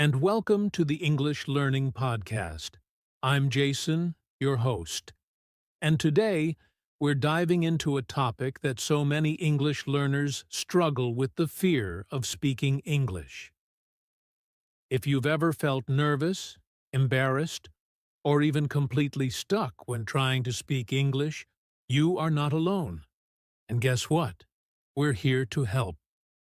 and welcome to the English Learning Podcast. I'm Jason, your host, and today we're diving into a topic that so many English learners struggle with: the fear of speaking English. If you've ever felt nervous, embarrassed, or even completely stuck when trying to speak English, you are not alone. And guess what? We're here to help.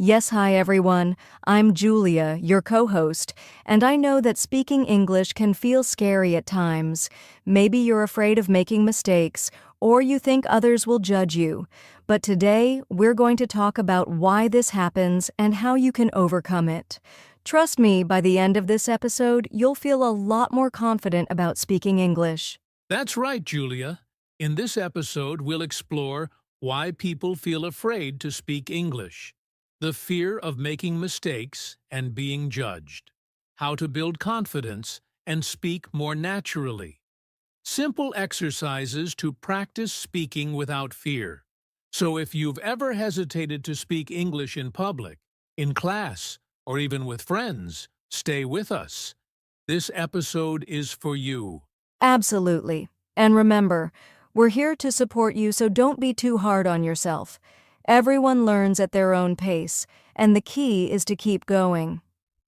Yes, hi everyone. I'm Julia, your co-host, and I know that speaking English can feel scary at times. Maybe you're afraid of making mistakes, or you think others will judge you. But today, we're going to talk about why this happens and how you can overcome it. Trust me, by the end of this episode, you'll feel a lot more confident about speaking English. That's right, Julia. In this episode, we'll explore why people feel afraid to speak English, the fear of making mistakes and being judged, how to build confidence and speak more naturally, simple exercises to practice speaking without fear. So if you've ever hesitated to speak English in public, in class, or even with friends, stay with us. This episode is for you. Absolutely. And remember, we're here to support you, so don't be too hard on yourself. Everyone learns at their own pace, and the key is to keep going.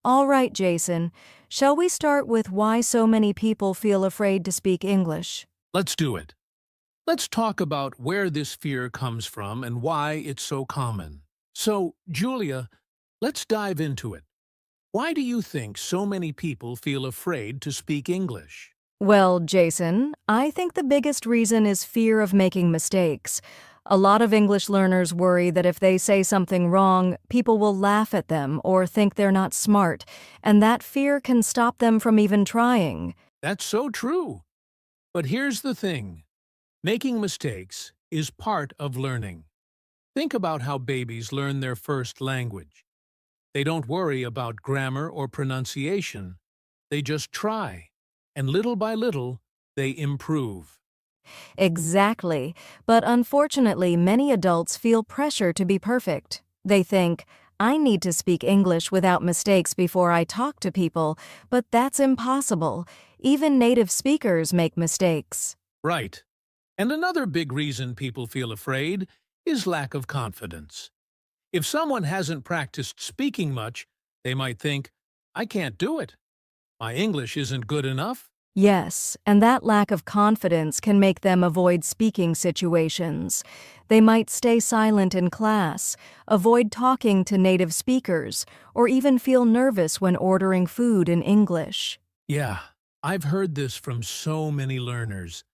All right, Jason, shall we start with why so many people feel afraid to speak English? Let's do it. Let's talk about where this fear comes from and why it's so common. So, Julia, let's dive into it. Why do you think so many people feel afraid to speak English? Well, Jason, I think the biggest reason is fear of making mistakes. A lot of English learners worry that if they say something wrong, people will laugh at them or think they're not smart, and that fear can stop them from even trying. That's so true. But here's the thing. Making mistakes is part of learning. Think about how babies learn their first language. They don't worry about grammar or pronunciation. They just try, and little by little, they improve. Exactly. But unfortunately, many adults feel pressure to be perfect. They think, I need to speak English without mistakes before I talk to people, but that's impossible. Even native speakers make mistakes. Right. And another big reason people feel afraid is lack of confidence. If someone hasn't practiced speaking much, they might think, I can't do it. My English isn't good enough. Yes, and that lack of confidence can make them avoid speaking situations. They might stay silent in class, avoid talking to native speakers, or even feel nervous when ordering food in English. Yeah, I've heard this from so many learners.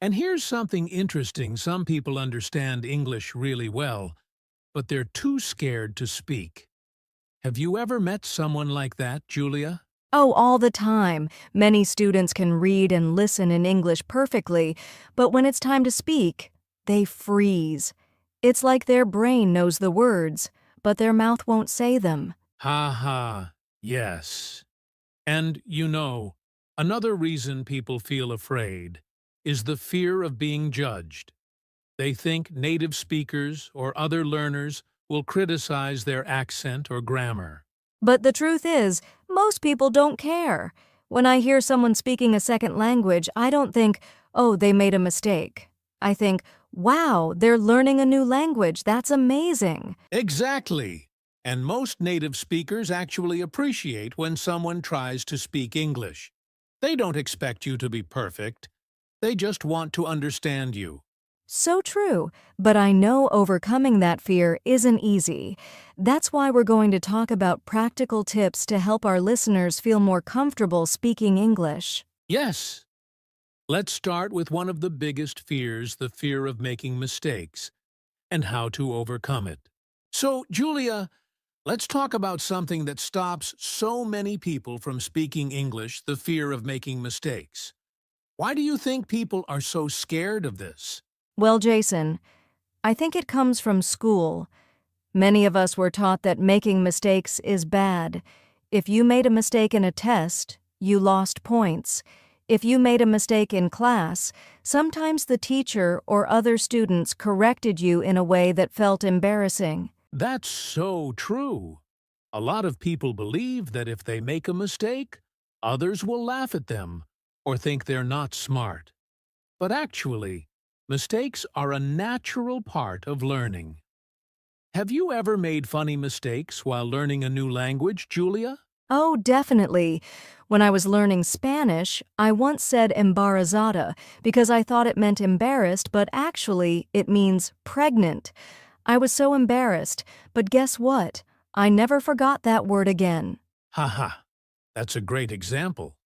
And here's something interesting. Some people understand English really well, but they're too scared to speak. Have you ever met someone like that, Julia? Oh, all the time. Many students can read and listen in English perfectly, but when it's time to speak, they freeze. It's like their brain knows the words, but their mouth won't say them. Ha ha, yes. And, another reason people feel afraid is the fear of being judged. They think native speakers or other learners will criticize their accent or grammar. But the truth is, most people don't care. When I hear someone speaking a second language, I don't think, oh, they made a mistake. I think, wow, they're learning a new language. That's amazing. Exactly. And most native speakers actually appreciate when someone tries to speak English. They don't expect you to be perfect. They just want to understand you. So true, but I know overcoming that fear isn't easy. That's why we're going to talk about practical tips to help our listeners feel more comfortable speaking English. Yes. Let's start with one of the biggest fears, the fear of making mistakes, and how to overcome it. So, Julia, let's talk about something that stops so many people from speaking English: the fear of making mistakes. Why do you think people are so scared of this? Well, Jason, I think it comes from school. Many of us were taught that making mistakes is bad. If you made a mistake in a test, you lost points. If you made a mistake in class, sometimes the teacher or other students corrected you in a way that felt embarrassing. That's so true. A lot of people believe that if they make a mistake, others will laugh at them or think they're not smart. But actually, mistakes are a natural part of learning. Have you ever made funny mistakes while learning a new language, Julia? Oh, definitely. When I was learning Spanish, I once said embarazada because I thought it meant embarrassed, but actually it means pregnant. I was so embarrassed, but guess what? I never forgot that word again. Haha, that's a great example.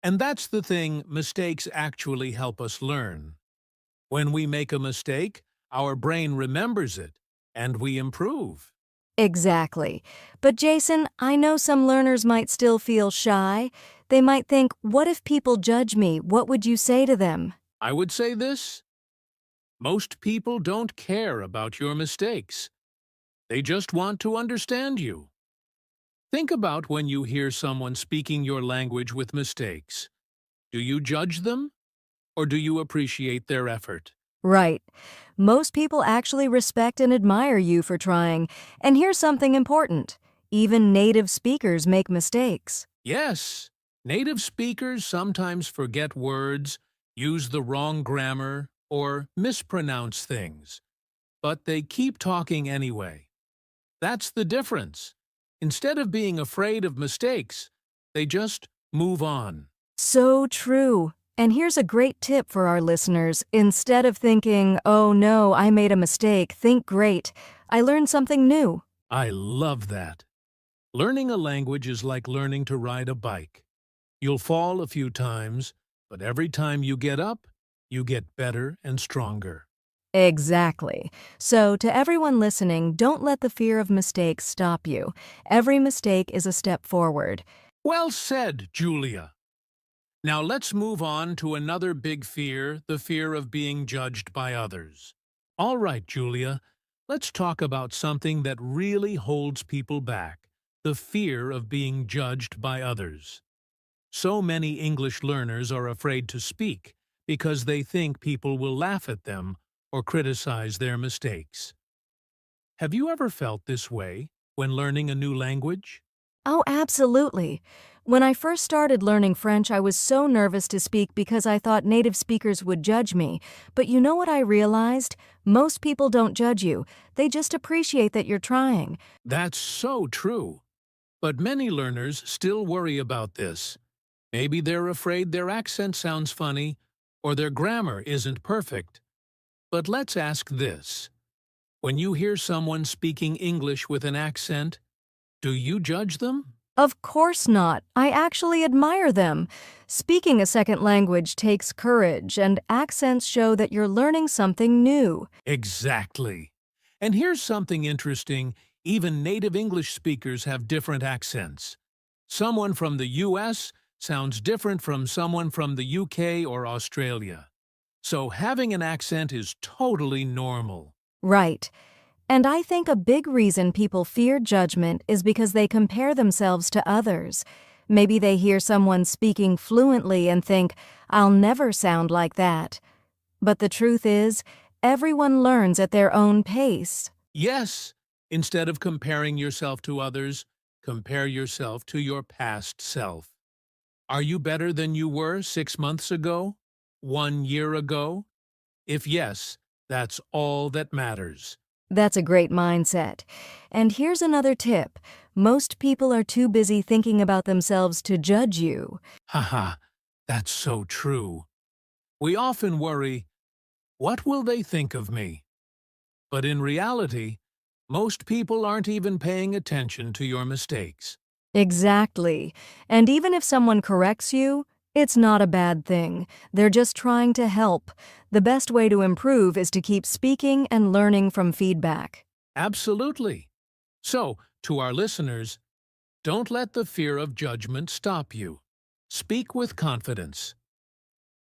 And that's the thing, mistakes actually help us learn. When we make a mistake, our brain remembers it, and we improve. Exactly. But Jason, I know some learners might still feel shy. They might think, what if people judge me? What would you say to them? I would say this: most people don't care about your mistakes. They just want to understand you. Think about when you hear someone speaking your language with mistakes. Do you judge them, or do you appreciate their effort? Right. Most people actually respect and admire you for trying. And here's something important. Even native speakers make mistakes. Yes, native speakers sometimes forget words, use the wrong grammar, or mispronounce things, but they keep talking anyway. That's the difference. Instead of being afraid of mistakes, they just move on. So true. And here's a great tip for our listeners. Instead of thinking, oh no, I made a mistake, think great. I learned something new. I love that. Learning a language is like learning to ride a bike. You'll fall a few times, but every time you get up, you get better and stronger. Exactly. So, to everyone listening, don't let the fear of mistakes stop you. Every mistake is a step forward. Well said, Julia. Now let's move on to another big fear, the fear of being judged by others. All right, Julia, let's talk about something that really holds people back, the fear of being judged by others. So many English learners are afraid to speak because they think people will laugh at them or criticize their mistakes. Have you ever felt this way when learning a new language? Oh, absolutely. When I first started learning French, I was so nervous to speak because I thought native speakers would judge me. But you know what I realized? Most people don't judge you. They just appreciate that you're trying. That's so true. But many learners still worry about this. Maybe they're afraid their accent sounds funny or their grammar isn't perfect. But let's ask this. When you hear someone speaking English with an accent, do you judge them? Of course not. I actually admire them. Speaking a second language takes courage, and accents show that you're learning something new. Exactly. And here's something interesting. Even native English speakers have different accents. Someone from the US sounds different from someone from the UK or Australia. So having an accent is totally normal. Right. And I think a big reason people fear judgment is because they compare themselves to others. Maybe they hear someone speaking fluently and think, I'll never sound like that. But the truth is, everyone learns at their own pace. Yes, instead of comparing yourself to others, compare yourself to your past self. Are you better than you were 6 months ago? 1 year ago? If yes, that's all that matters. That's a great mindset. And here's another tip. Most people are too busy thinking about themselves to judge you. Haha, that's so true. We often worry, what will they think of me? But in reality, most people aren't even paying attention to your mistakes. Exactly. And even if someone corrects you, it's not a bad thing. They're just trying to help. The best way to improve is to keep speaking and learning from feedback. Absolutely. So, to our listeners, don't let the fear of judgment stop you. Speak with confidence.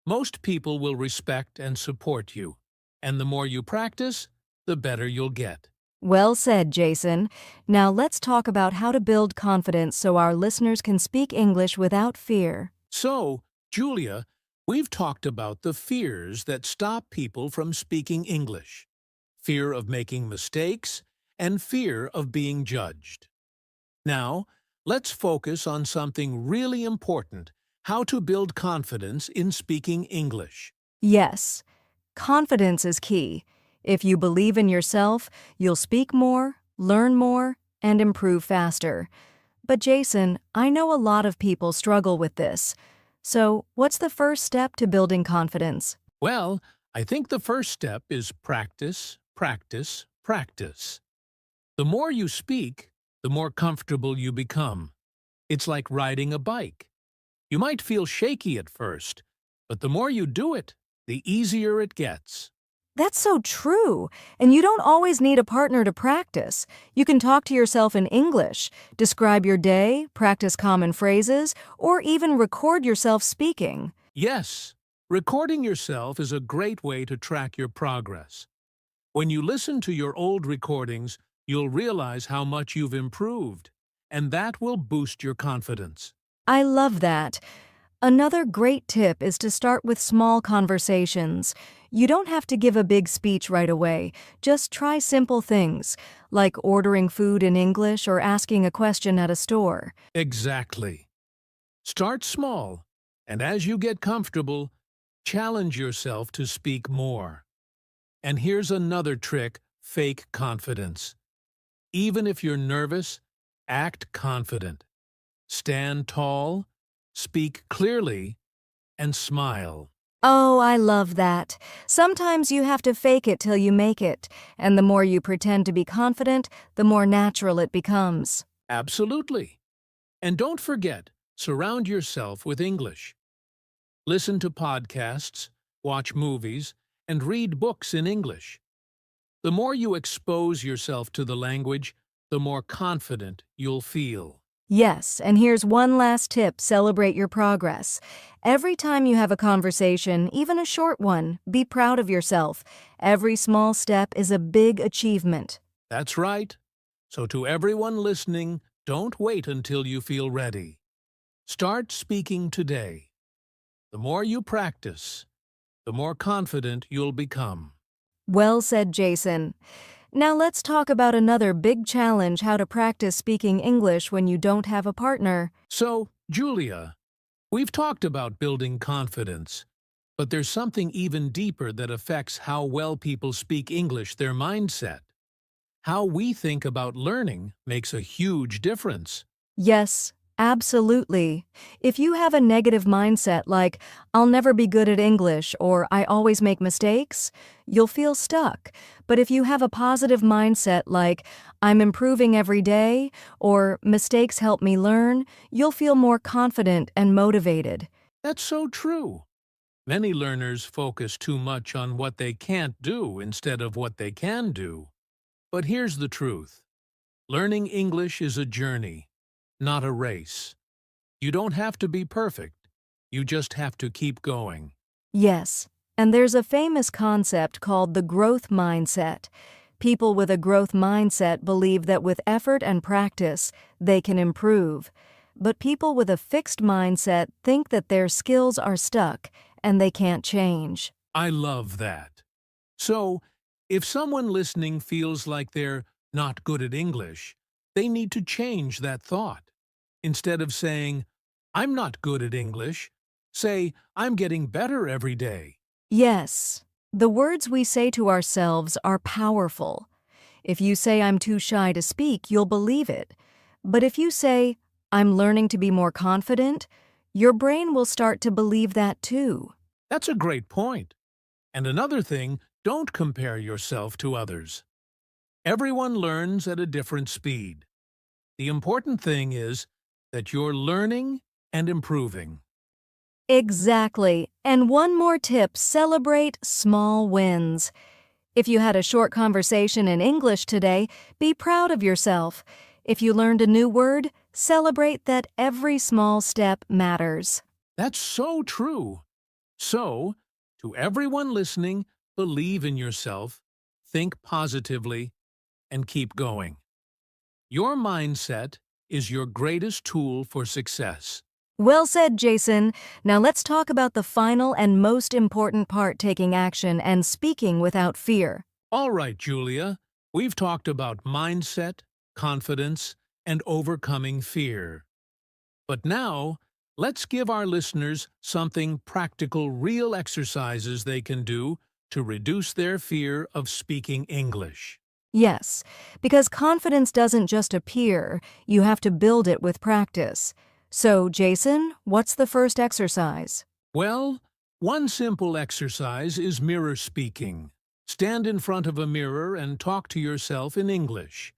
Most people will respect and support you, and the more you practice, the better you'll get. Well said, Jason. Now let's talk about how to build confidence so our listeners can speak English without fear. So, Julia, we've talked about the fears that stop people from speaking English: fear of making mistakes and fear of being judged. Now, let's focus on something really important: how to build confidence in speaking English. Yes, confidence is key. If you believe in yourself, you'll speak more, learn more, and improve faster. But Jason, I know a lot of people struggle with this. So, what's the first step to building confidence? Well, I think the first step is practice, practice, practice. The more you speak, the more comfortable you become. It's like riding a bike. You might feel shaky at first, but the more you do it, the easier it gets. That's so true. And you don't always need a partner to practice. You can talk to yourself in English, describe your day, practice common phrases, or even record yourself speaking. Yes, recording yourself is a great way to track your progress. When you listen to your old recordings, you'll realize how much you've improved, and that will boost your confidence. I love that. Another great tip is to start with small conversations. You don't have to give a big speech right away. Just try simple things, like ordering food in English or asking a question at a store. Exactly. Start small, and as you get comfortable, challenge yourself to speak more. And here's another trick: fake confidence. Even if you're nervous, act confident. Stand tall, speak clearly, and smile. Oh, I love that. Sometimes you have to fake it till you make it, and the more you pretend to be confident, the more natural it becomes. Absolutely. And don't forget, surround yourself with English. Listen to podcasts, watch movies, and read books in English. The more you expose yourself to the language, the more confident you'll feel. Yes, and here's one last tip: celebrate your progress. Every time you have a conversation, even a short one, be proud of yourself. Every small step is a big achievement. That's right. So to everyone listening, don't wait until you feel ready. Start speaking today. The more you practice, the more confident you'll become. Well said, Jason. Now let's talk about another big challenge: how to practice speaking English when you don't have a partner. So, Julia, we've talked about building confidence, but there's something even deeper that affects how well people speak English: their mindset. How we think about learning makes a huge difference. Yes, absolutely. If you have a negative mindset like, "I'll never be good at English," or "I always make mistakes," you'll feel stuck. But if you have a positive mindset like, "I'm improving every day," or "Mistakes help me learn," you'll feel more confident and motivated. That's so true. Many learners focus too much on what they can't do instead of what they can do. But here's the truth: learning English is a journey, not a race. You don't have to be perfect. You just have to keep going. Yes, and there's a famous concept called the growth mindset. People with a growth mindset believe that with effort and practice, they can improve. But people with a fixed mindset think that their skills are stuck and they can't change. I love that. So, if someone listening feels like they're not good at English, they need to change that thought. Instead of saying, "I'm not good at English," say, "I'm getting better every day." Yes, the words we say to ourselves are powerful. If you say, "I'm too shy to speak," you'll believe it. But if you say, "I'm learning to be more confident," your brain will start to believe that too. That's a great point. And another thing, don't compare yourself to others. Everyone learns at a different speed. The important thing is that you're learning and improving. Exactly. And one more tip: celebrate small wins. If you had a short conversation in English today, be proud of yourself. If you learned a new word, celebrate that every small step matters. That's so true. So, to everyone listening, believe in yourself, think positively, and keep going. Your mindset is your greatest tool for success. Well said, Jason. Now let's talk about the final and most important part: taking action and speaking without fear. All right, Julia, we've talked about mindset, confidence, and overcoming fear. But now, let's give our listeners something practical, real exercises they can do to reduce their fear of speaking English. Yes, because confidence doesn't just appear, you have to build it with practice. So, Jason, what's the first exercise? Well, one simple exercise is mirror speaking. Stand in front of a mirror and talk to yourself in English.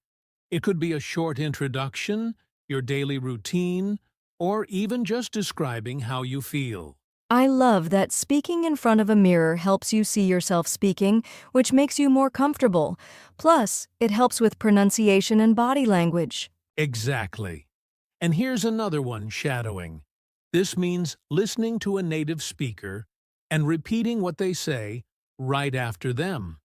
It could be a short introduction, your daily routine, or even just describing how you feel. I love that speaking in front of a mirror helps you see yourself speaking, which makes you more comfortable. Plus, it helps with pronunciation and body language. Exactly. And here's another one, shadowing. This means listening to a native speaker and repeating what they say right after them.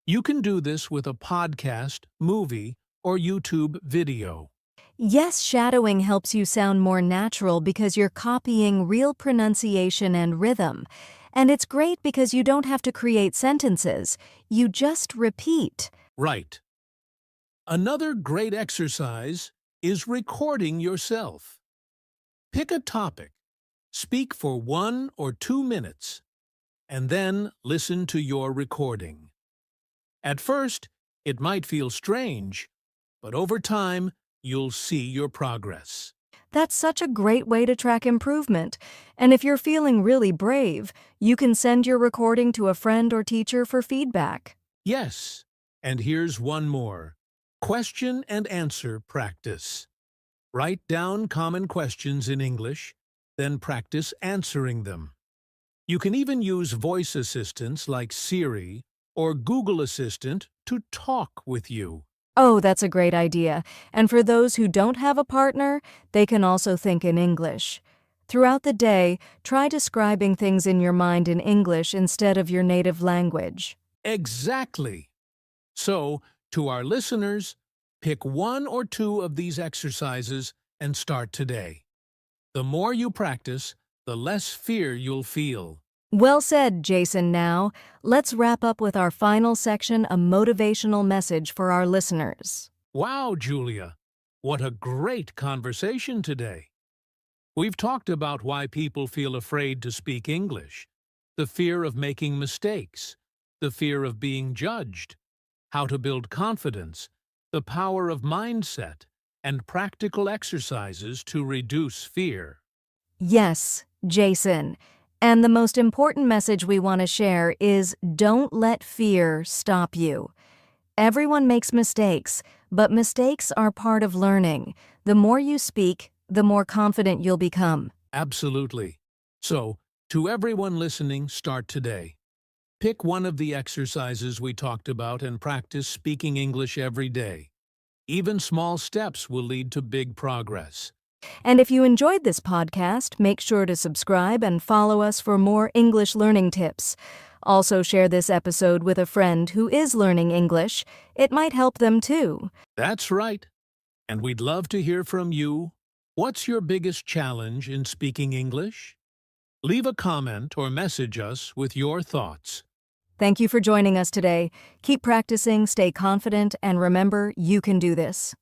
You can do this with a podcast, movie, or YouTube video. Yes, shadowing helps you sound more natural because you're copying real pronunciation and rhythm. And it's great because you don't have to create sentences. You just repeat. Right. Another great exercise is recording yourself. Pick a topic, speak for 1 or 2 minutes, and then listen to your recording. At first, it might feel strange, but over time, you'll see your progress. That's such a great way to track improvement. And if you're feeling really brave, you can send your recording to a friend or teacher for feedback. Yes, and here's one more. Question and answer practice. Write down common questions in English, then practice answering them. You can even use voice assistants like Siri or Google Assistant to talk with you. Oh, that's a great idea. And for those who don't have a partner, they can also think in English. Throughout the day, try describing things in your mind in English instead of your native language. Exactly. So, to our listeners, pick 1 or 2 of these exercises and start today. The more you practice, the less fear you'll feel. Well said, Jason. Now, let's wrap up with our final section, a motivational message for our listeners. Wow, Julia, what a great conversation today. We've talked about why people feel afraid to speak English, the fear of making mistakes, the fear of being judged, how to build confidence, the power of mindset, and practical exercises to reduce fear. Yes, Jason. And the most important message we want to share is don't let fear stop you. Everyone makes mistakes, but mistakes are part of learning. The more you speak, the more confident you'll become. Absolutely. So, to everyone listening, start today. Pick one of the exercises we talked about and practice speaking English every day. Even small steps will lead to big progress. And if you enjoyed this podcast, make sure to subscribe and follow us for more English learning tips. Also, share this episode with a friend who is learning English. It might help them too. That's right. And we'd love to hear from you. What's your biggest challenge in speaking English? Leave a comment or message us with your thoughts. Thank you for joining us today. Keep practicing, stay confident, and remember, you can do this.